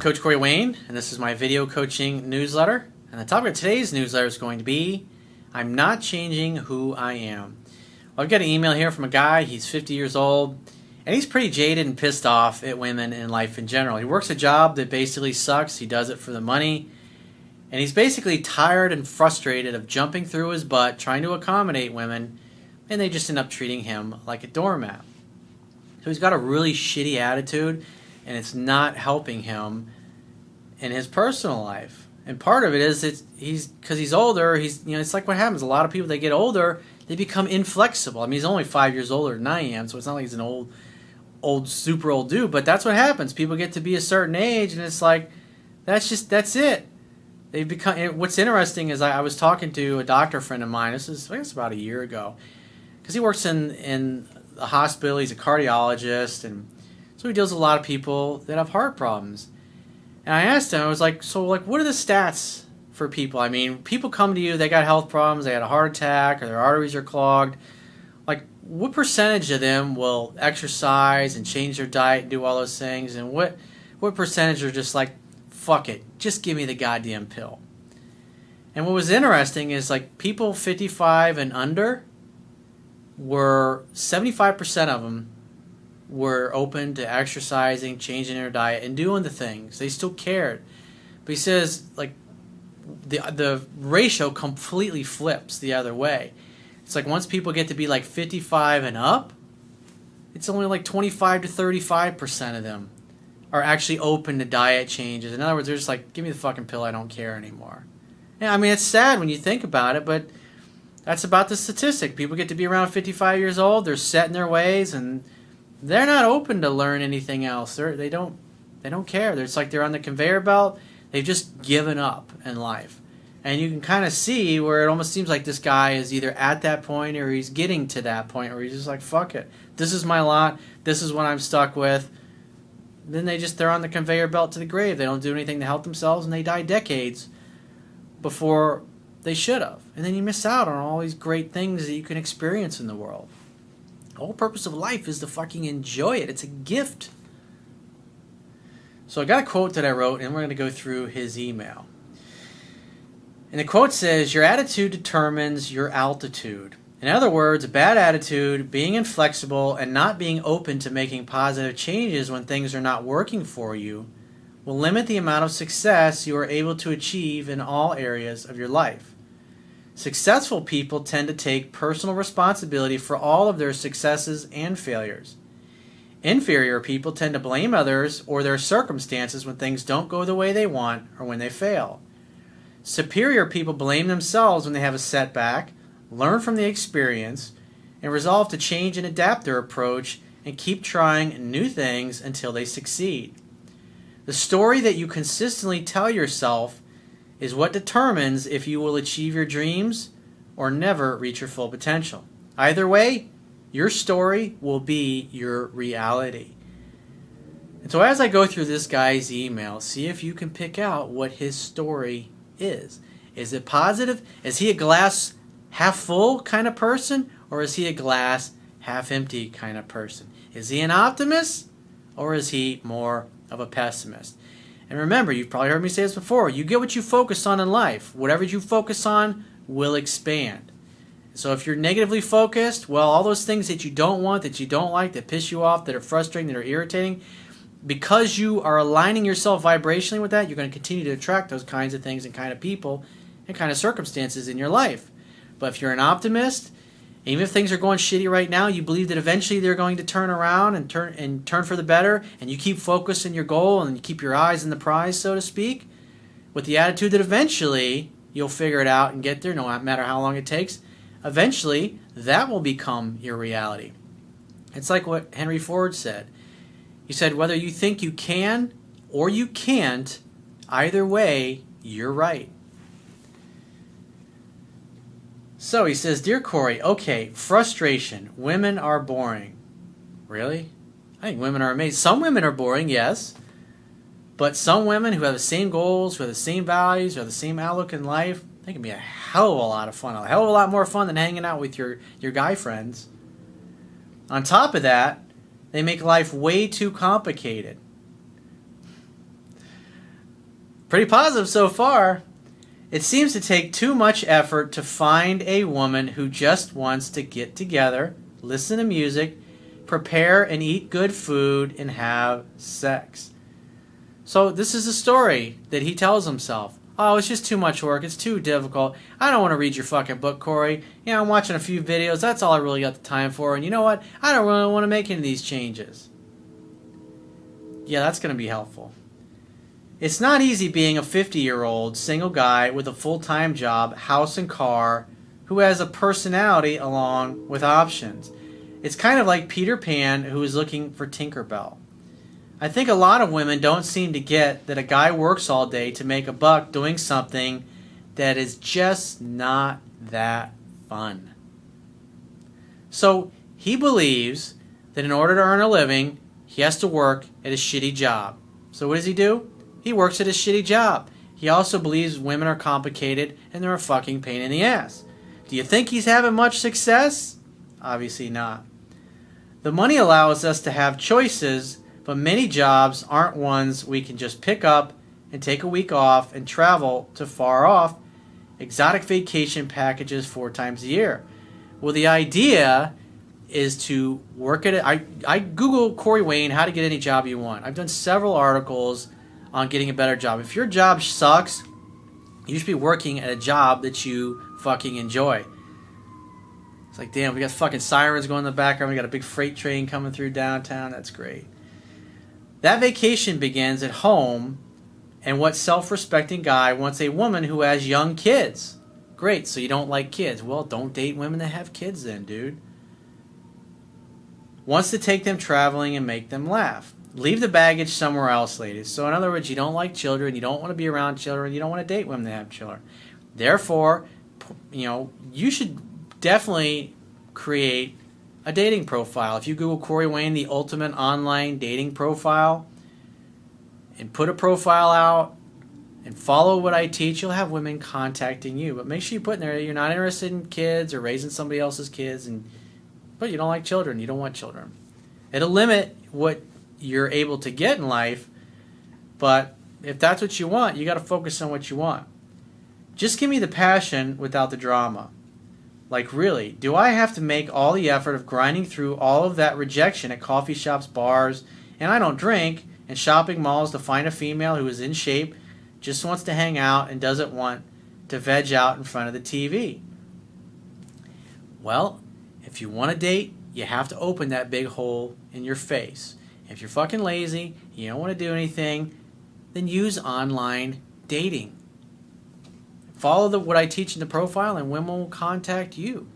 Coach Corey Wayne, and this is my video coaching newsletter. And the topic of today's newsletter is going to be, I'm not changing who I am. Well, I've got an email here from a guy, he's 50 years old, and he's pretty jaded and pissed off at women and life in general. He works a job that basically sucks, he does it for the money, and he's basically tired and frustrated of jumping through his butt, trying to accommodate women, and they just end up treating him like a doormat. So he's got a really shitty attitude, and it's not helping him in his personal life. And part of it is he's because he's older. It's like what happens. A lot of people, they get older, they become inflexible. I mean, he's only 5 years older than I am, so it's not like he's an super old dude. But that's what happens. People get to be a certain age, and it's like that's it. They become. What's interesting is I was talking to a doctor friend of mine. This is, I guess, about a year ago, because he works in a hospital. He's a cardiologist, and so he deals with a lot of people that have heart problems. And I asked him, I was like, so what are the stats for people? I mean, people come to you, they got health problems, they had a heart attack, or their arteries are clogged. Like, what percentage of them will exercise and change their diet and do all those things? And what percentage are just like, fuck it, just give me the goddamn pill? And what was interesting is, like, people 55 and under were 75% of them were open to exercising, changing their diet, and doing the things. They still cared. But he says, like, the ratio completely flips the other way. It's like once people get to be like 55 and up, it's only like 25 to 35% of them are actually open to diet changes. In other words, they're just like, give me the fucking pill, I don't care anymore. Yeah, I mean, it's sad when you think about it, but that's about the statistic. People get to be around 55 years old, they're set in their ways, and they're not open to learn anything else. They don't care. It's like they're on the conveyor belt. They've just given up in life. And you can kind of see where it almost seems like this guy is either at that point or he's getting to that point where he's just like, fuck it. This is my lot. This is what I'm stuck with. Then they're on the conveyor belt to the grave. They don't do anything to help themselves, and they die decades before they should have. And then you miss out on all these great things that you can experience in the world. The whole purpose of life is to fucking enjoy it. It's a gift. So I got a quote that I wrote, and we're going to go through his email. And the quote says, your attitude determines your altitude. In other words, a bad attitude, being inflexible, and not being open to making positive changes when things are not working for you will limit the amount of success you are able to achieve in all areas of your life. Successful people tend to take personal responsibility for all of their successes and failures. Inferior people tend to blame others or their circumstances when things don't go the way they want or when they fail. Superior people blame themselves when they have a setback, learn from the experience, and resolve to change and adapt their approach and keep trying new things until they succeed. The story that you consistently tell yourself is what determines if you will achieve your dreams or never reach your full potential. Either way, your story will be your reality. And so as I go through this guy's email, see if you can pick out what his story is. Is it positive? Is he a glass half full kind of person, or is he a glass half empty kind of person? Is he an optimist, or is he more of a pessimist? And remember, you've probably heard me say this before, you get what you focus on in life. Whatever you focus on will expand. So if you're negatively focused, well, all those things that you don't want, that you don't like, that piss you off, that are frustrating, that are irritating, because you are aligning yourself vibrationally with that, you're going to continue to attract those kinds of things and kind of people and kind of circumstances in your life. But if you're an optimist, even if things are going shitty right now, you believe that eventually they're going to turn around and turn for the better, and you keep focused on your goal and you keep your eyes on the prize, so to speak, with the attitude that eventually you'll figure it out and get there, no matter how long it takes. Eventually, that will become your reality. It's like what Henry Ford said. He said, whether you think you can or you can't, either way, you're right. So he says, Dear Corey, okay, frustration. Women are boring. Really? I think women are amazing. Some women are boring, yes. But some women who have the same goals, who have the same values, who have the same outlook in life, they can be a hell of a lot of fun. A hell of a lot more fun than hanging out with your guy friends. On top of that, they make life way too complicated. Pretty positive so far. It seems to take too much effort to find a woman who just wants to get together, listen to music, prepare and eat good food, and have sex. So this is a story that he tells himself. Oh, it's just too much work. It's too difficult. I don't want to read your fucking book, Corey. You know, I'm watching a few videos. That's all I really got the time for. And you know what? I don't really want to make any of these changes. Yeah, that's going to be helpful. It's not easy being a 50-year-old single guy with a full-time job, house and car, who has a personality along with options. It's kind of like Peter Pan who is looking for Tinkerbell. I think a lot of women don't seem to get that a guy works all day to make a buck doing something that is just not that fun. So he believes that in order to earn a living, he has to work at a shitty job. So what does he do? He works at a shitty job. He also believes women are complicated and they're a fucking pain in the ass. Do you think he's having much success? Obviously not. The money allows us to have choices, but many jobs aren't ones we can just pick up and take a week off and travel to far off exotic vacation packages 4 times a year. Well, the idea is to work at it. I Google Corey Wayne, how to get any job you want. I've done several articles on getting a better job. If your job sucks, you should be working at a job that you fucking enjoy. It's like, damn, we got fucking sirens going in the background. We got a big freight train coming through downtown. That's great. That vacation begins at home, and what self-respecting guy wants a woman who has young kids? Great, so you don't like kids. Well, don't date women that have kids then, dude. Wants to take them traveling and make them laugh. Leave the baggage somewhere else, ladies. So in other words, you don't like children, you don't want to be around children, you don't want to date women that have children. Therefore, you know, you should definitely create a dating profile. If you Google Corey Wayne, the ultimate online dating profile, and put a profile out and follow what I teach, you'll have women contacting you. But make sure you put in there you're not interested in kids or raising somebody else's kids, but you don't like children, you don't want children. It'll limit what you're able to get in life, but if that's what you want, you got to focus on what you want. Just give me the passion without the drama. Like, really, do I have to make all the effort of grinding through all of that rejection at coffee shops, bars, and I don't drink, and shopping malls to find a female who is in shape, just wants to hang out, and doesn't want to veg out in front of the TV? Well, if you want to date, you have to open that big hole in your face. If you're fucking lazy, you don't want to do anything, then use online dating. Follow what I teach in the profile and women will contact you.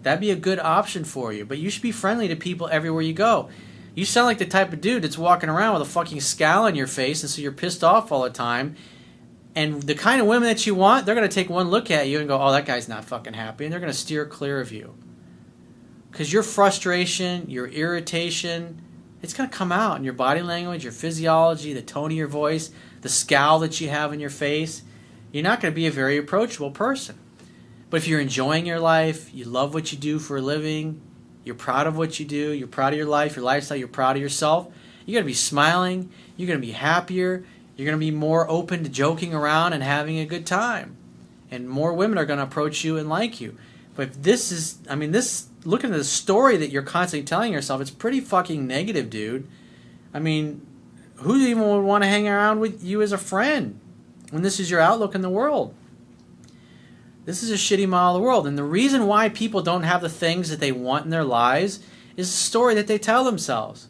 That'd be a good option for you, but you should be friendly to people everywhere you go. You sound like the type of dude that's walking around with a fucking scowl on your face, and so you're pissed off all the time. And the kind of women that you want, they're going to take one look at you and go, oh, that guy's not fucking happy, and they're going to steer clear of you. Because your frustration, your irritation, it's going to come out in your body language, your physiology, the tone of your voice, the scowl that you have in your face. You're not going to be a very approachable person. But if you're enjoying your life, you love what you do for a living, you're proud of what you do, you're proud of your life, your lifestyle, you're proud of yourself, you're going to be smiling, you're going to be happier, you're going to be more open to joking around and having a good time. And more women are going to approach you and like you. But if this is, looking at the story that you're constantly telling yourself, it's pretty fucking negative, dude. I mean, who even would want to hang around with you as a friend when this is your outlook in the world? This is a shitty model of the world. And the reason why people don't have the things that they want in their lives is the story that they tell themselves.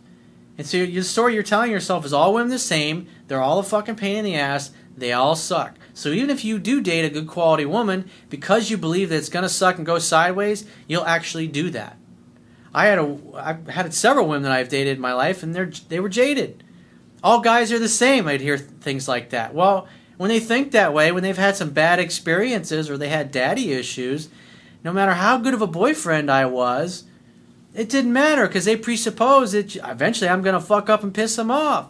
And so the story you're telling yourself is all women the same, they're all a fucking pain in the ass, they all suck. So even if you do date a good quality woman, because you believe that it's going to suck and go sideways, you'll actually do that. I've had several women that I've dated in my life, and they were jaded. All guys are the same. I'd hear things like that. Well, when they think that way, when they've had some bad experiences or they had daddy issues, no matter how good of a boyfriend I was, it didn't matter because they presuppose that eventually I'm going to fuck up and piss them off.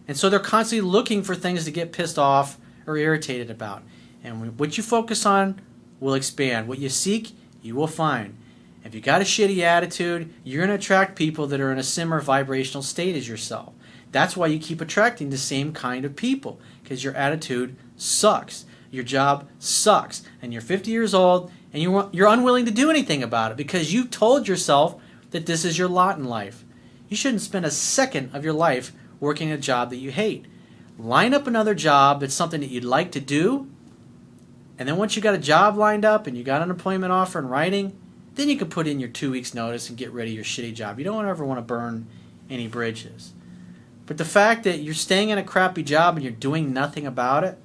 And so they're constantly looking for things to get pissed off or irritated about. And what you focus on will expand. What you seek, you will find. If you got a shitty attitude, you're going to attract people that are in a similar vibrational state as yourself. That's why you keep attracting the same kind of people, because your attitude sucks. Your job sucks. And you're 50 years old and you're unwilling to do anything about it because you told yourself that this is your lot in life. You shouldn't spend a second of your life working a job that you hate. Line up another job that's something that you'd like to do, and then once you got a job lined up and you got an employment offer in writing, then you can put in your 2 weeks notice and get rid of your shitty job. You don't ever want to burn any bridges. But the fact that you're staying in a crappy job and you're doing nothing about it,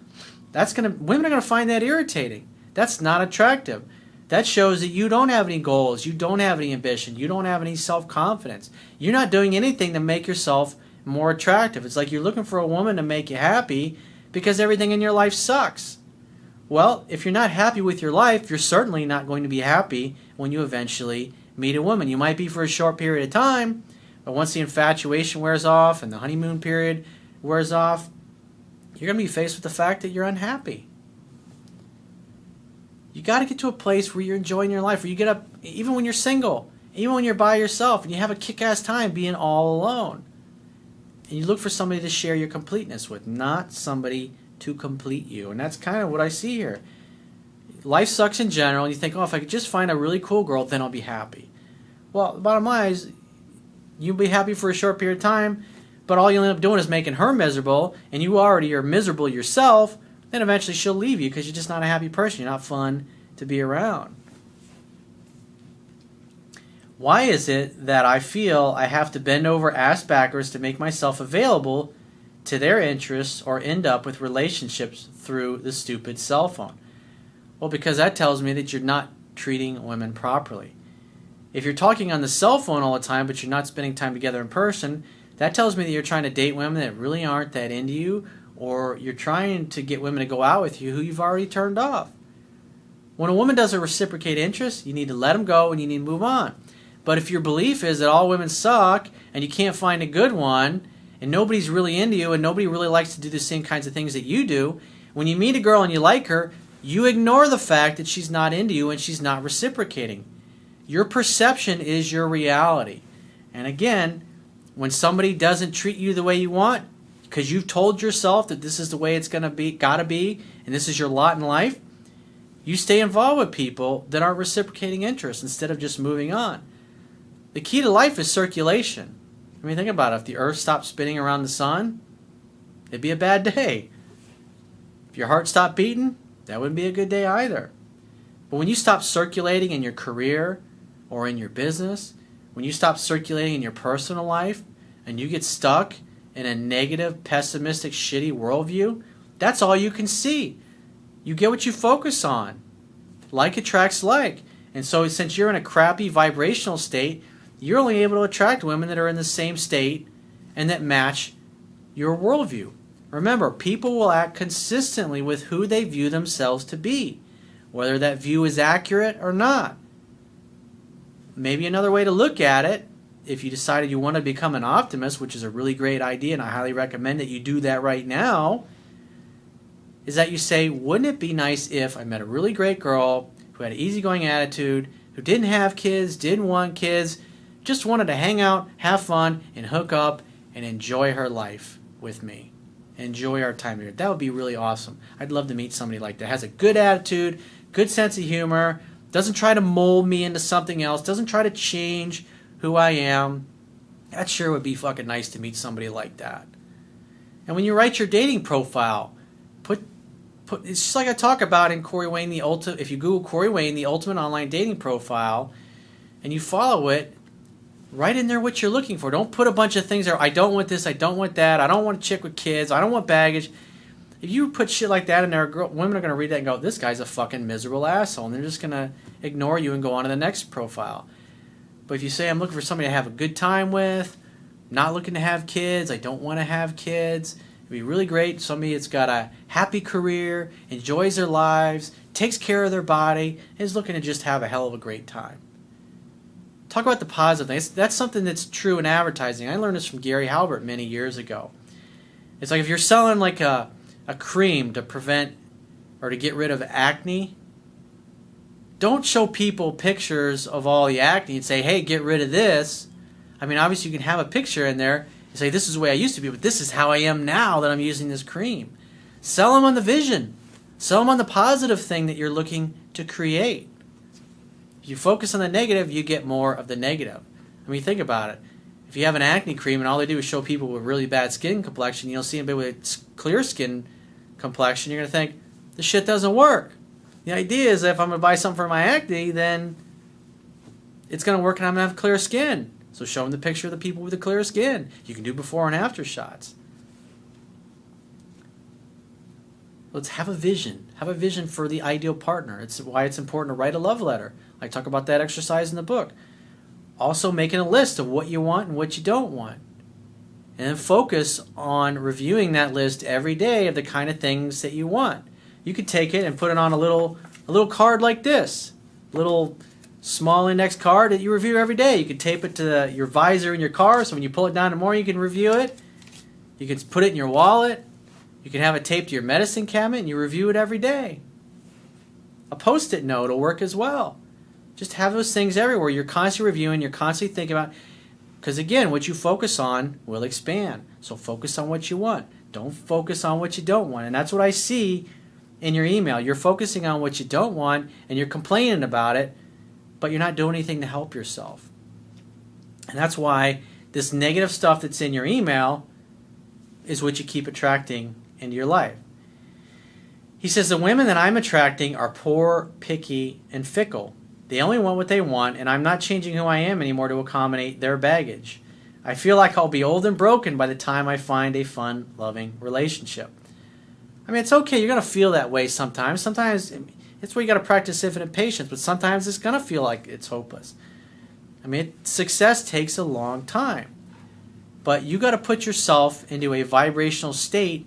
women are gonna find that irritating. That's not attractive. That shows that you don't have any goals, you don't have any ambition, you don't have any self-confidence. You're not doing anything to make yourself more attractive. It's like you're looking for a woman to make you happy because everything in your life sucks. Well, if you're not happy with your life, you're certainly not going to be happy when you eventually meet a woman. You might be for a short period of time, but once the infatuation wears off and the honeymoon period wears off, you're going to be faced with the fact that you're unhappy. You got to get to a place where you're enjoying your life, where you get up, even when you're single, even when you're by yourself, and you have a kick-ass time being all alone. And you look for somebody to share your completeness with, not somebody to complete you. And that's kind of what I see here. Life sucks in general, and you think, oh, if I could just find a really cool girl, then I'll be happy. Well, the bottom line is, you'll be happy for a short period of time, but all you'll end up doing is making her miserable, and you already are miserable yourself. Then eventually she'll leave you because you're just not a happy person. You're not fun to be around. Why is it that I feel I have to bend over ass backwards to make myself available to their interests or end up with relationships through the stupid cell phone? Well, because that tells me that you're not treating women properly. If you're talking on the cell phone all the time but you're not spending time together in person, that tells me that you're trying to date women that really aren't that into you, or you're trying to get women to go out with you who you've already turned off. When a woman doesn't reciprocate interest, you need to let them go and you need to move on. But if your belief is that all women suck and you can't find a good one and nobody's really into you and nobody really likes to do the same kinds of things that you do, when you meet a girl and you like her, you ignore the fact that she's not into you and she's not reciprocating. Your perception is your reality. And again, when somebody doesn't treat you the way you want, because you've told yourself that this is the way it's going to be, gotta be, and this is your lot in life, you stay involved with people that aren't reciprocating interest instead of just moving on. The key to life is circulation. I mean, think about it. If the earth stopped spinning around the sun, it'd be a bad day. If your heart stopped beating, that wouldn't be a good day either. But when you stop circulating in your career or in your business, when you stop circulating in your personal life and you get stuck in a negative, pessimistic, shitty worldview, that's all you can see. You get what you focus on. Like attracts like. And so since you're in a crappy vibrational state, you're only able to attract women that are in the same state and that match your worldview. Remember, people will act consistently with who they view themselves to be, whether that view is accurate or not. Maybe another way to look at it, if you decided you want to become an optimist, which is a really great idea, and I highly recommend that you do that right now, is that you say, wouldn't it be nice if I met a really great girl who had an easygoing attitude, who didn't have kids, didn't want kids, just wanted to hang out, have fun, and hook up and enjoy her life with me. Enjoy our time here. That would be really awesome. I'd love to meet somebody like that. Has a good attitude, good sense of humor, doesn't try to mold me into something else, doesn't try to change who I am. That sure would be fucking nice to meet somebody like that. And when you write your dating profile, it's just like I talk about in Corey Wayne, if you Google Corey Wayne, the ultimate online dating profile, and you follow it, write in there what you're looking for. Don't put a bunch of things there. I don't want this, I don't want that, I don't want a chick with kids, I don't want baggage. If you put shit like that in there, women are going to read that and go, this guy's a fucking miserable asshole, and they're just going to ignore you and go on to the next profile. But if you say, I'm looking for somebody to have a good time with, not looking to have kids, I don't want to have kids, it'd be really great. Somebody that's got a happy career, enjoys their lives, takes care of their body, and is looking to just have a hell of a great time. Talk about the positive things. That's something that's true in advertising. I learned this from Gary Halbert many years ago. It's like if you're selling like a cream to prevent or to get rid of acne, don't show people pictures of all the acne and say, hey, get rid of this. I mean, obviously you can have a picture in there You say, this is the way I used to be, but this is how I am now that I'm using this cream. Sell them on the vision. Sell them on the positive thing that you're looking to create. If you focus on the negative, you get more of the negative. I mean, think about it. If you have an acne cream and all they do is show people with really bad skin complexion, you'll see them with clear skin complexion, you're going to think, this shit doesn't work. The idea is that if I'm going to buy something for my acne, then it's going to work and I'm going to have clear skin. So show them the picture of the people with the clear skin. You can do before and after shots. Let's have a vision. Have a vision for the ideal partner. It's why it's important to write a love letter. I talk about that exercise in the book. Also making a list of what you want and what you don't want. And then focus on reviewing that list every day of the kind of things that you want. You could take it and put it on a little card like this. Little small index card that you review every day. You could tape it to your visor in your car, so when you pull it down in the morning, you can review it. You can put it in your wallet. You can have it taped to your medicine cabinet, and you review it every day. A Post-it note will work as well. Just have those things everywhere. You're constantly reviewing. You're constantly thinking about, because again, what you focus on will expand. So focus on what you want. Don't focus on what you don't want. And that's what I see in your email. You're focusing on what you don't want, and you're complaining about it, but you're not doing anything to help yourself. And that's why this negative stuff that's in your email is what you keep attracting into your life. He says, the women that I'm attracting are poor, picky, and fickle. They only want what they want, and I'm not changing who I am anymore to accommodate their baggage. I feel like I'll be old and broken by the time I find a fun, loving relationship. I mean, it's okay. You're going to feel that way sometimes. Sometimes it's where you got to practice infinite patience, but sometimes it's going to feel like it's hopeless. I mean, success takes a long time. But you got to put yourself into a vibrational state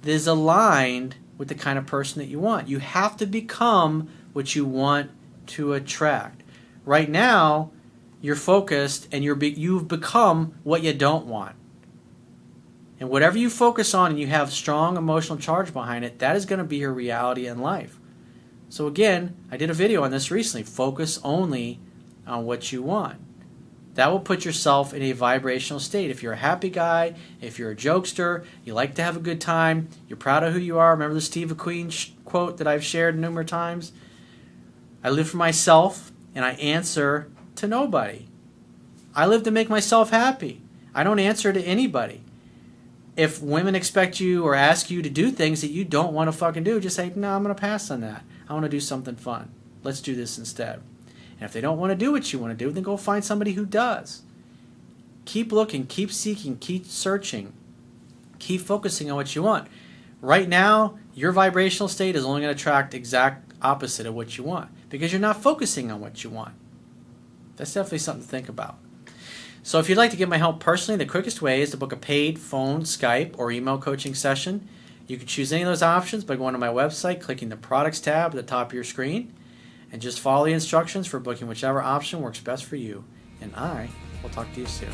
that is aligned with the kind of person that you want. You have to become what you want to attract. Right now, you're focused and you've become what you don't want. And whatever you focus on and you have strong emotional charge behind it, that is going to be your reality in life. So again, I did a video on this recently. Focus only on what you want. That will put yourself in a vibrational state. If you're a happy guy, if you're a jokester, you like to have a good time, you're proud of who you are. Remember the Steve McQueen quote that I've shared numerous times? I live for myself and I answer to nobody. I live to make myself happy. I don't answer to anybody. If women expect you or ask you to do things that you don't want to fucking do, just say, no, I'm going to pass on that. I want to do something fun. Let's do this instead. And if they don't want to do what you want to do, then go find somebody who does. Keep looking, keep seeking, keep searching. Keep focusing on what you want. Right now, your vibrational state is only going to attract exact opposite of what you want because you're not focusing on what you want. That's definitely something to think about. So if you'd like to get my help personally, the quickest way is to book a paid phone, Skype, or email coaching session. You can choose any of those options by going to my website, clicking the products tab at the top of your screen, and just follow the instructions for booking whichever option works best for you. And I will talk to you soon.